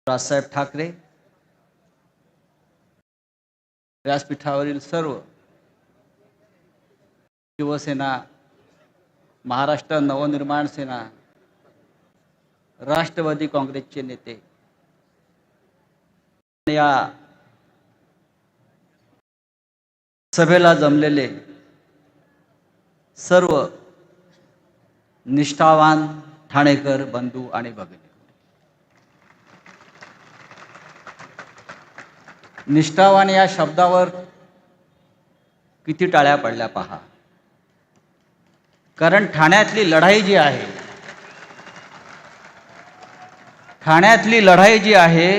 राजसाहेब ठाकरे, व्यासपीठावरील सर्व शिवसेना, महाराष्ट्र नवनिर्माण सेना, राष्ट्रवादी काँग्रेसचे नेते, या सभेला जमलेले सर्व निष्ठावान ठाणेकर बंधू आणि भगिनी, निष्ठावान या शब्दावर किती टाळ्या पडल्या पहा. कारण ठाण्यातली लढाई जी आहे,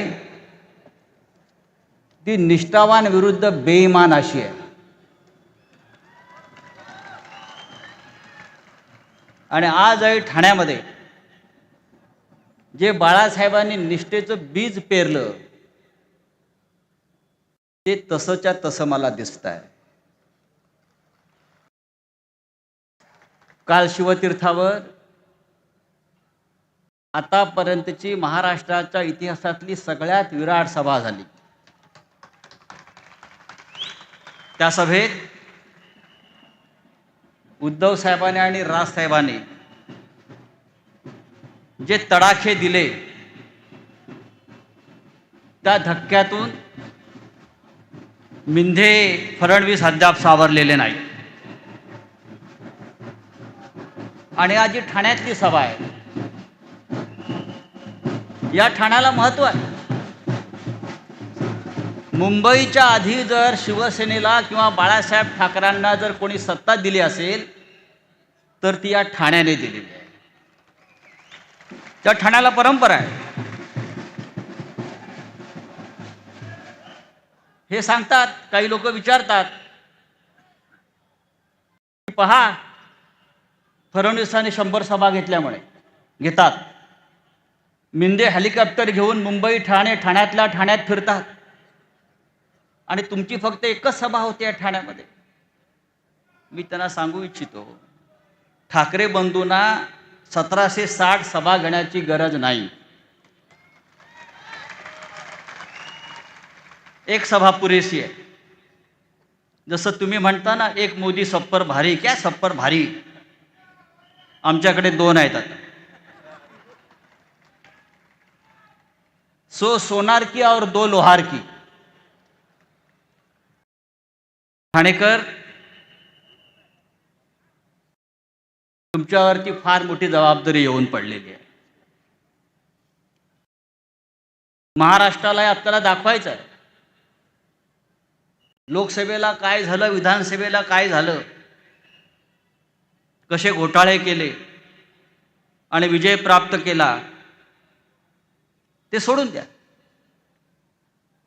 ती निष्ठावान विरुद्ध बेईमान अशी आहे. आणि आजही ठाण्यामध्ये जे बाळासाहेबांनी निष्ठेचं बीज पेरलं ते तसंच्या तसं मला दिसत आहे. काल शिवतीर्थावर आतापर्यंतची महाराष्ट्राच्या इतिहासातली सगळ्यात विराट सभा झाली. त्या सभेत उद्धव साहेबांनी आणि राजसाहेबांनी जे तडाखे दिले त्या धक्क्यातून मिंधे फडणवीस अद्याप सावरलेले नाही. आणि आज जी ठाण्यातली सभा आहे, या ठाण्याला महत्त्व आहे. मुंबईच्या आधी जर शिवसेनेला किंवा बाळासाहेब ठाकरेंना जर कोणी सत्ता दिली असेल तर ती या ठाण्याने दिलेली आहे. त्या ठाण्याला परंपरा आहे. हे सांगतात, काही लोक विचारतात की पहा, फडणवीसांनी 100 सभा घेतात. मिंदे हेलिकॉप्टर घेऊन मुंबई ठाण्यातल्या ठाण्यात फिरतात आणि तुमची फक्त एकच सभा होते ठाण्यामध्ये. मी त्यांना सांगू इच्छितो, ठाकरे बंधूंना 1760 सभा घेण्याची गरज नाही. एक सभा पुरेशी आहे. जसं तुम्ही म्हणता ना, एक मोदी सब पर भारी. क्या सब पर भारी? आमच्याकडे 2 आहेत आता. सो सोनार की और 2 लोहार की. ठाणेकर, तुमच्यावरती फार मोठी जबाबदारी येऊन पडलेली आहे. महाराष्ट्राला आपल्याला दाखवायचं आहे लोकसभेला काय झालं, विधानसभेला काय झालं, कसे घोटाळे केले आणि विजय प्राप्त केला ते सोडून द्या.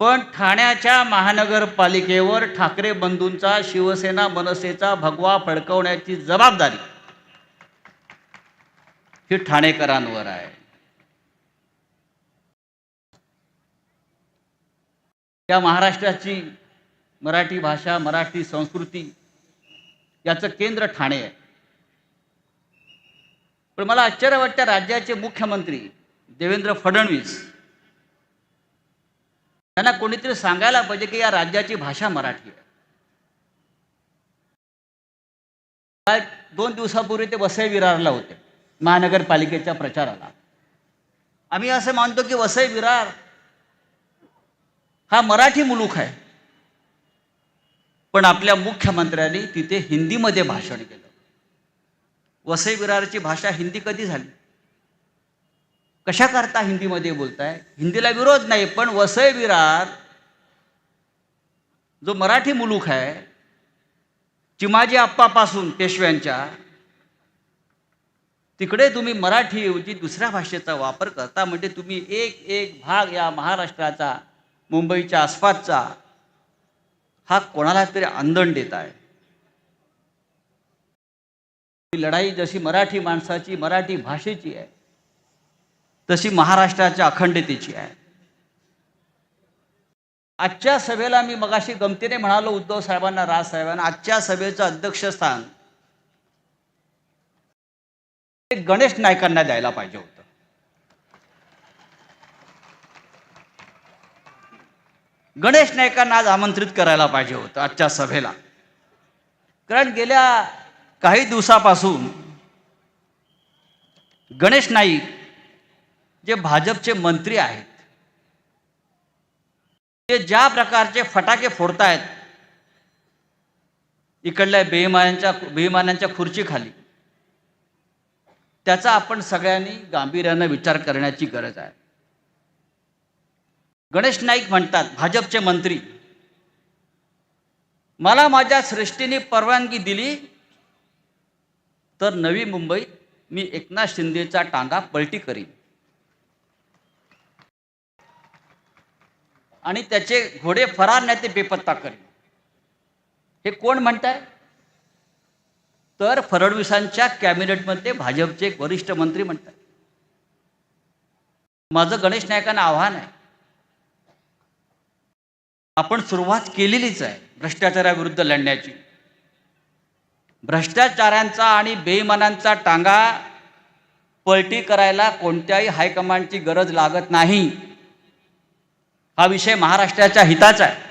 पण ठाण्याच्या महानगरपालिकेवर ठाकरे बंधूंचा, शिवसेना मनसेचा भगवा फडकवण्याची जबाबदारी ही ठाणेकरांवर आहे. या महाराष्ट्राची मराठी भाषा, मराठी संस्कृती याचं केंद्र ठाणे आहे. पण मला आश्चर्य वाटतं, राज्याचे मुख्यमंत्री देवेंद्र फडणवीस त्यांना कोणीतरी सांगायला पाहिजे की या राज्याची भाषा मराठी आहे. 2 दिवसापूर्वी ते वसई विरारला होते महानगरपालिकेच्या प्रचाराला. आम्ही असं मानतो की वसई विरार हा मराठी मुलूक आहे, पण आपल्या मुख्यमंत्र्यांनी तिथे हिंदीमध्ये भाषण केलं. वसई विरारची भाषा हिंदी कधी झाली? कशा करता हिंदीमध्ये बोलताय? हिंदीला विरोध नाही, पण वसई विरार जो मराठी मुलूक आहे, चिमाजी आप्पापासून पेशव्यांच्या, तिकडे तुम्ही मराठी ऐवजी दुसऱ्या भाषेचा वापर करता. म्हणजे तुम्ही एक भाग या महाराष्ट्राचा, मुंबईच्या आसपासचा हा कोणाला तरी आंदण देत आहे. ही लढाई जशी मराठी माणसाची, मराठी भाषेची आहे, तशी महाराष्ट्राच्या अखंडतेची आहे. आजच्या सभेला मी मगाशी गमतीने म्हणालो उद्धव साहेबांना, राजसाहेबांना, आजच्या सभेचं अध्यक्षस्थान गणेश नाईकांना द्यायला पाहिजे होतं. गणेश नाईकांना आज आमंत्रित करायला पाहिजे होतं आजच्या सभेला. कारण गेल्या काही दिवसापासून गणेश नाईक जे भाजपचे मंत्री आहेत ते ज्या प्रकारचे फटाके फोडतायत इकडल्या बेईमानांच्या खुर्चीखाली, त्याचा आपण सगळ्यांनी गांभीर्यानं विचार करण्याची गरज आहे. गणेश नाईक म्हणतात, भाजपचे मंत्री, मला माझ्या सृष्टीने परवानगी दिली तर नवी मुंबईत मी एकनाथ शिंदेचा टांगा पलटी करीन आणि त्याचे घोडे फरार नाही ते बेपत्ता करीन. हे कोण म्हणताय? तर फडणवीसांच्या कॅबिनेटमध्ये भाजपचे एक वरिष्ठ मंत्री म्हणतात. माझं गणेश नाईकांना आव्हान आहे, आपण सुरुवात केलेलीच आहे भ्रष्टाचाराविरुद्ध लढण्याची. भ्रष्टाचारांचा आणि बेईमानांचा टांगा पलटी करायला कोणत्याही हायकमांडची गरज लागत नाही. हा विषय महाराष्ट्राच्या हिताचा आहे.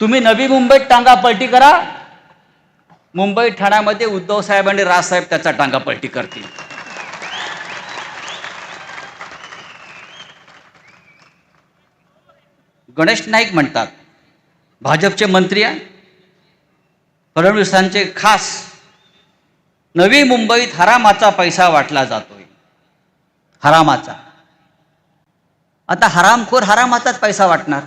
तुम्ही नवी मुंबईत टांगा पलटी करा, मुंबई ठाण्यामध्ये उद्धव साहेब आणि राजसाहेब त्याचा टांगा पलटी करतील. गणेश नाईक म्हणतात, भाजपचे मंत्री आहे, फडणवीसांचे खास, नवी मुंबईत हरामाचा पैसा वाटला जातोय. हरामाचा. आता हरामखोर हरामाचाच पैसा वाटणार.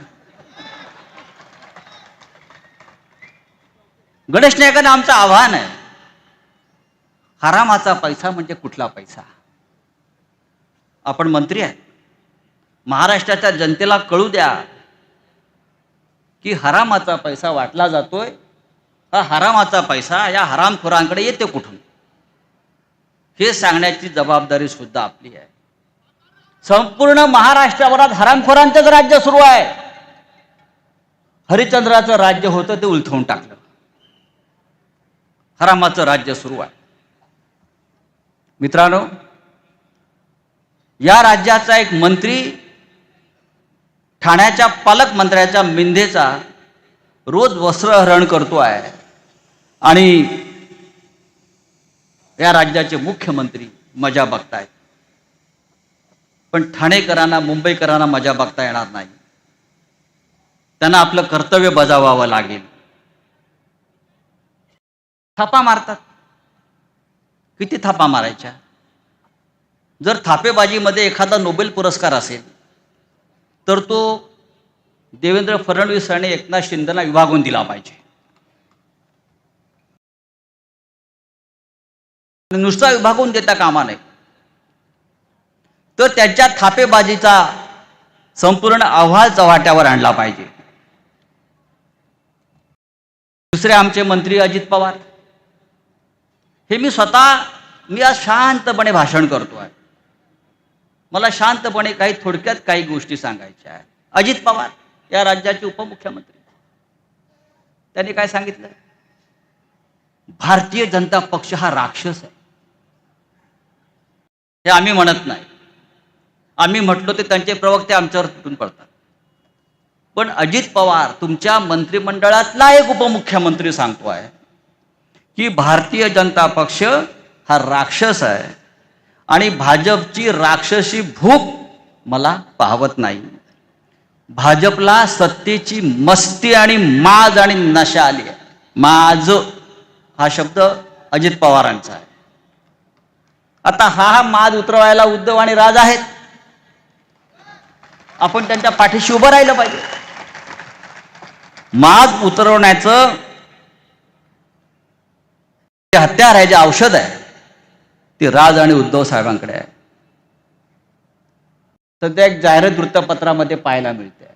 गणेश नाईकांना आमचं आव्हान आहे, हरामाचा पैसा म्हणजे कुठला पैसा? आपण मंत्री आहे, महाराष्ट्राच्या जनतेला कळू द्या की हरामाचा पैसा वाटला जातोय. हा हरामाचा पैसा या हरामखोरांकडे येते कुठून हे सांगण्याची जबाबदारी सुद्धा आपली आहे. संपूर्ण महाराष्ट्राभरात हरामखोरांचंच राज्य सुरू आहे. हरिश्चंद्राचं राज्य होतं ते उलथवून टाकलं. हरामाचं राज्य सुरू आहे. मित्रांनो, या राज्याचा एक मंत्री ठाण्याच्या पालकमंत्र्याच्या मिंधेचा रोज वस्त्रहरण करतो आहे आणि या राज्याचे मुख्यमंत्री मजा बघतायत. पण ठाणेकरांना, मुंबईकरांना मजा बघता येणार नाही. त्यांना आपलं कर्तव्य बजावावं लागेल. थापा मारतात. किती थापा मारायच्या? जर थापेबाजीमध्ये एखादा नोबेल पुरस्कार असेल तर तो देवेंद्र फडणवीस आणि एकनाथ शिंदेला विभागून दिला पाहिजे. नुसता विभागून देता कामा नये. तर त्यांच्या थापेबाजीचा संपूर्ण अहवाल चव्हाट्यावर आणला पाहिजे. दुसरे आमचे मंत्री अजित पवार, हे मी आज शांतपणे भाषण करतो आहे. मला शांतपणे थोडक्यात काही गोष्टी सांगायच्या आहेत. अजित पवार या राज्याचे उपमुख्यमंत्री, त्यांनी काय सांगितलं? भारतीय जनता पक्ष हा राक्षस आहे. हे आम्ही म्हणत नाही. आम्ही म्हटलो ते त्यांचे प्रवक्ते आमच्यावर तुटून पडतात. पण अजित पवार तुमच्या मंत्रिमंडळातला एक उपमुख्यमंत्री सांगतो आहे की भारतीय जनता पक्ष हा राक्षस आहे आणि भाजपची राक्षसी भूक मला पाहवत नाही. भाजपला सत्तेची मस्ती आणि माज आणि नशा आली आहे. माज हा शब्द अजित पवारांचा आहे. आता हा माज उतरवायला उद्धव आणि राज आहेत. आपण त्यांच्या पाठीशी उभं राहिलं पाहिजे. माज उतरवण्याचं हत्यार आहे, जे औषध आहे ते राज आणि उद्धव साहेबांकडे आहे. सध्या एक जाहिरात वृत्तपत्रामध्ये पाहायला मिळते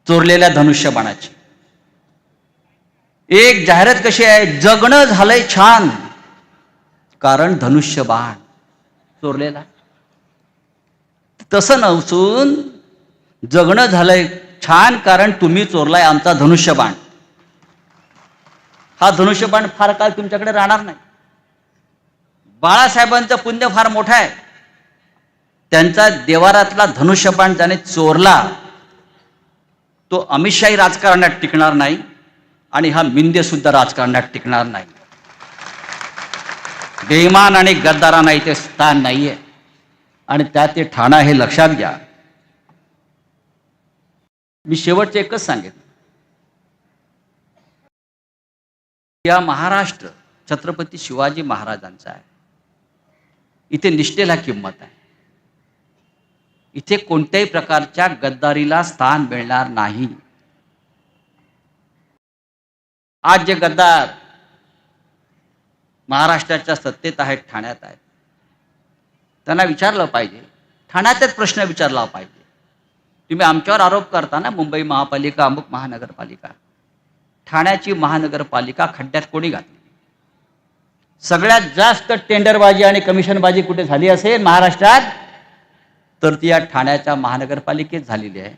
चोरलेल्या धनुष्यबाणाची. एक जाहिरात कशी आहे? जगणं झालंय छान कारण धनुष्यबाण चोरलेला. तसं नसून जगणं झालंय छान कारण तुम्ही चोरलाय आमचा धनुष्यबाण. हा धनुष्यबाण फार काळ तुमच्याकडे राहणार नाही. बाळासाहेबांचं पुण्य फार मोठं आहे. त्यांचा देवारातला धनुष्यबाण ज्याने चोरला तो अमितशाही राजकारणात टिकणार नाही आणि हा मिंदे सुद्धा राजकारणात टिकणार नाही. बेईमान आणि गद्दारांना इथे स्थान नाहीये आणि त्यात ते ठाणा हे लक्षात घ्या. मी शेवटचे एकच सांगेन, या महाराष्ट्र छत्रपती शिवाजी महाराजांचा आहे. इथे निष्ठेला किंमत आहे. इथे कोणत्याही प्रकारच्या गद्दारीला स्थान मिळणार नाही. आज जे गद्दार महाराष्ट्राच्या सत्तेत आहेत, ठाण्यात आहेत, त्यांना विचारलं पाहिजे, ठाण्यातच प्रश्न विचारला पाहिजे. तुम्ही आमच्यावर आरोप करता ना, मुंबई महापालिका, अमुक महानगरपालिका. ठाण्याची महानगरपालिका खड्ड्यात कोणी घातली? सगळ्यात जास्त टेंडरबाजी आणि कमिशनबाजी कुठे झाली असेल महाराष्ट्रात, तर ती या ठाण्याच्या महानगरपालिकेत झालेली आहे.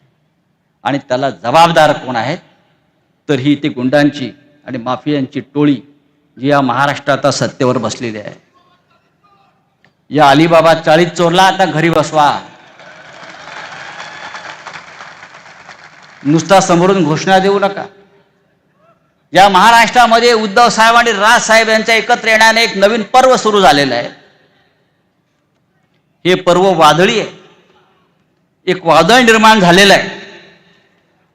आणि त्याला जबाबदार कोण आहेत? तर ही ती गुंडांची आणि माफियांची टोळी जी या महाराष्ट्रात सत्तेवर बसलेली आहे. या अलिबाबा 40 चोरला आता घरी बसवा. नुसता समोरून घोषणा देऊ नका. या महाराष्ट्रामध्ये उद्धव साहेब आणि राज साहेब यांच्या एकत्र येण्याने एक नवीन पर्व सुरू झालेलं आहे. हे पर्व वादळी आहे. एक वादळ निर्माण झालेलं आहे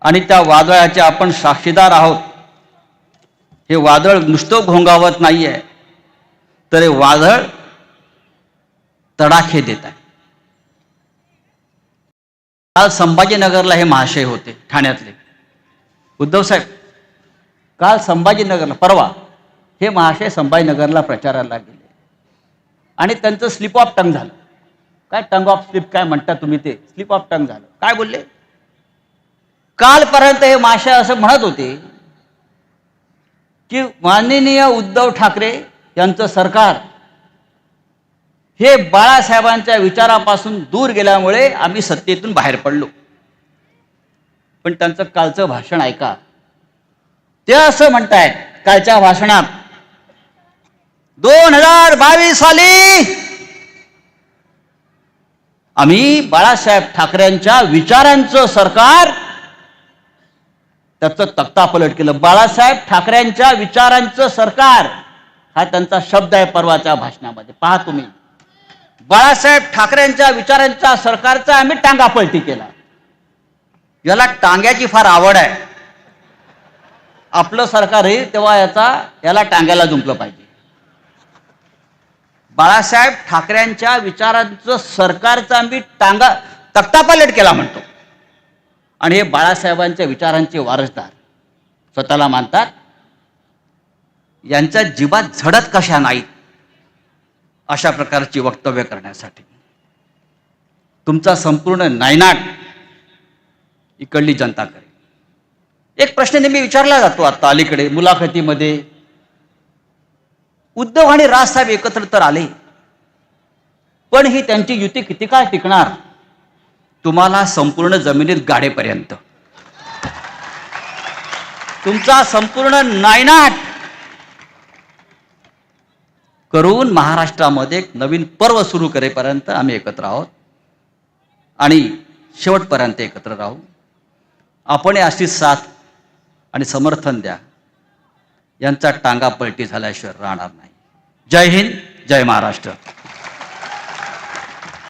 आणि त्या वादळाचे आपण साक्षीदार आहोत. हे वादळ नुसतं घोंगावत नाही आहे, तर हे वादळ तडाखे देत आहे. काल संभाजीनगरला हे महाशय होते, ठाण्यातले उद्धव साहेब. काल संभाजीनगरला, परवा हे महाशय संभाजीनगरला प्रचाराला गेले आणि त्यांचं स्लिप ऑफ टंग झालं. काय टंग ऑफ स्लिप काय म्हणता तुम्ही, ते स्लिप ऑफ टंग झालं. काय बोलले? कालपर्यंत हे महाशय असं म्हणत होते की माननीय उद्धव ठाकरे यांचं सरकार हे बाळासाहेबांच्या विचारापासून दूर गेल्यामुळे आम्ही सत्तेतून बाहेर पडलो. पण त्यांचं कालचं भाषण ऐका. ते असं म्हणतायत कालच्या भाषणात, 2022 साली आम्ही बाळासाहेब ठाकरेंच्या विचारांचं सरकार, त्याचं तख्तापलट केलं. बाळासाहेब ठाकरेंच्या विचारांचं सरकार हा त्यांचा शब्द आहे परवाच्या भाषणामध्ये. पहा तुम्ही, बाळासाहेब ठाकरेंच्या विचारांच्या सरकारचा आम्ही टांगापलटी केला. याला टांग्याची फार आवड आहे. आपलं सरकार आहे तेव्हा याला टांग्याला जुंपलं पाहिजे. बाळासाहेब ठाकरेंच्या विचारांचं सरकारचा आम्ही तख्तापलट केला म्हणतो आणि हे बाळासाहेबांच्या विचारांचे वारसदार स्वतःला मानतात. यांच्या जीवात झडत कशा नाहीत अशा प्रकारची वक्तव्य करण्यासाठी तुमचा संपूर्ण नायनाट इकडली जनता करेल. एक प्रश्न नेहमी विचारला जातो आता अलीकडे मुलाखतीमध्ये, उद्धव आणि राजसाहेब एकत्र तर आले, पण ही त्यांची युती किती काळ टिकणार? तुम्हाला संपूर्ण जमिनीत गाडेपर्यंत तुमचा संपूर्ण नायनाट करून महाराष्ट्रामध्ये एक नवीन पर्व सुरू करेपर्यंत आम्ही एकत्र आहोत आणि शेवटपर्यंत एकत्र राहू. आपण अशीच साथ आणि समर्थन द्या. यांचा टांगापलटी झाल्याशिवाय राहणार नाही. जय हिंद, जय महाराष्ट्र.